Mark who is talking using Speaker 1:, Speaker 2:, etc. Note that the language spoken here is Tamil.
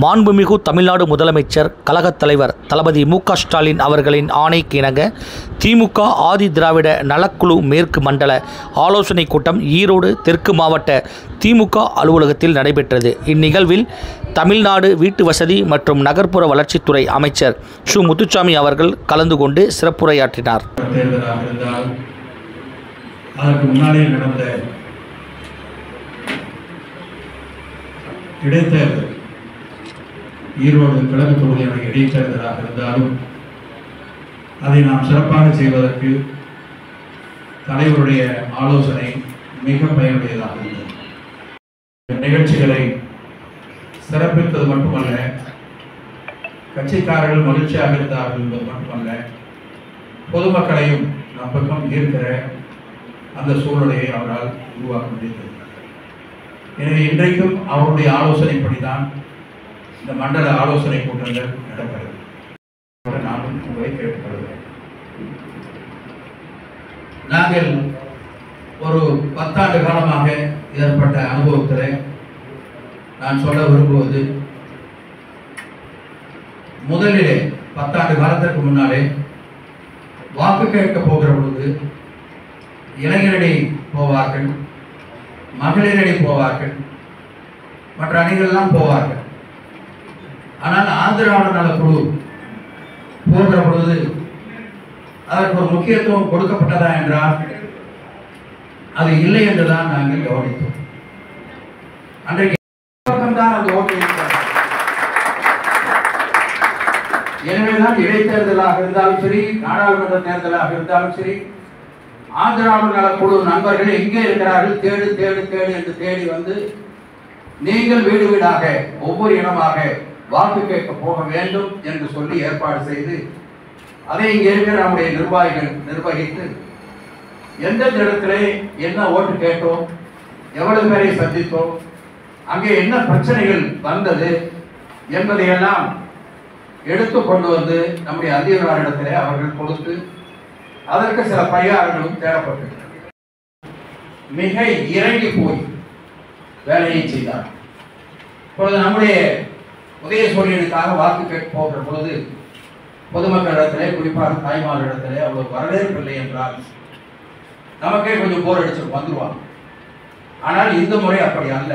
Speaker 1: மாண்புமிகு தமிழ்நாடு முதலமைச்சர் கழகத் தலைவர் தளபதி மு.க. ஸ்டாலின் அவர்களின் ஆணைக்கு இணங்க திமுக ஆதி திராவிட நலக்குழு மேற்கு மண்டல ஆலோசனைக் கூட்டம் ஈரோடு தெற்கு மாவட்ட திமுக அலுவலகத்தில் நடைபெற்றது. இந்நிகழ்வில் தமிழ்நாடு வீட்டு வசதி மற்றும் நகர்ப்புற வளர்ச்சித்துறை அமைச்சர் சு. முத்துசாமி அவர்கள் கலந்து கொண்டு சிறப்புரையாற்றினார்.
Speaker 2: அதற்கு முன்னாலே நடந்த இடைத்தேர்தல் ஈரோடு கிழக்கு தொகுதியான இடைத்தேர்தலாக இருந்தாலும் அதை நாம் சிறப்பாக செய்வதற்கு தலைவருடைய ஆலோசனை மிக பயனுடையதாக இருந்தது. நிகழ்ச்சிகளை சிறப்பித்தது மட்டுமல்ல, கட்சிக்காரர்கள் மகிழ்ச்சியாக இருந்தார்கள் என்பது மட்டுமல்ல, பொதுமக்களையும் நம் பக்கம் ஈர்க்கிற அந்த சூழ்நிலையை அவரால் உருவாக்க முடிந்தது. எனவே இன்றைக்கும் அவருடைய ஆலோசனைப்படிதான் இந்த மண்டல ஆலோசனை கூட்டங்கள் நடக்கிறது. நானும் உங்களை கேட்டுக்கொள்கிறேன். நாங்கள் ஒரு 10 ஆண்டு காலமாக ஏற்பட்ட அனுபவத்தில் நான் சொல்ல விரும்புவது, முதலிலே 10 ஆண்டு காலத்திற்கு முன்னாலே வாக்கு கேட்க போகிற பொழுது இளைஞரணி போவார்கள், மகளிரணி போவார்கள், மற்ற அணிகளெல்லாம் போவார்கள். ஆனால் ஆந்திராவிட நலக்குழு போகிற பொழுது அதற்கு ஒரு முக்கியத்துவம் கொடுக்கப்பட்டதா என்றால் அது இல்லை என்றுதான் நாங்கள் கவனித்தோம். அன்றைக்கு தான் அந்த ஓட்டு. எனவேதான் இடைத்தேர்தலாக இருந்தாலும் சரி, நாடாளுமன்ற தேர்தலாக இருந்தாலும் சரி, ஆந்திராவிட நலக்குழு நண்பர்கள் எங்கே இருக்கிறார்கள் தேடு தேடு தேடு என்று தேடி வந்து நீங்கள் வீடு வீடாக ஒவ்வொரு இனமாக வாக்கு கேட்க போக வேண்டும் என்று சொல்லி ஏற்பாடு செய்து அதை இங்கே இருக்கிற நம்முடைய நிர்வாகிகள் நிர்வகித்து எந்தெந்த இடத்திலே என்ன ஓட்டு கேட்டோம், எவ்வளவு பேரை சந்தித்தோம், அங்கே என்ன பிரச்சனைகள் வந்தது என்பதையெல்லாம் எடுத்து கொண்டு வந்து நம்முடைய அதிகாரிடத்திலே அவர்கள் கொடுத்து அதற்கு சில பரிகாரங்களும் தேடப்பட்டது. மிக இறங்கி போய் வேலையை செய்தார். இப்பொழுது நம்முடைய உதயசூரியனுக்காக வாக்கு கேட்க போகிற பொழுது பொதுமக்களிடத்திலே, குறிப்பாக தாய்மார்களிடத்திலே அவ்வளவு வரவேற்பு இல்லை என்றால் நமக்கே கொஞ்சம் போர் அடிச்சு வந்துருவாங்க. ஆனால் இந்த முறை அப்படி அல்ல.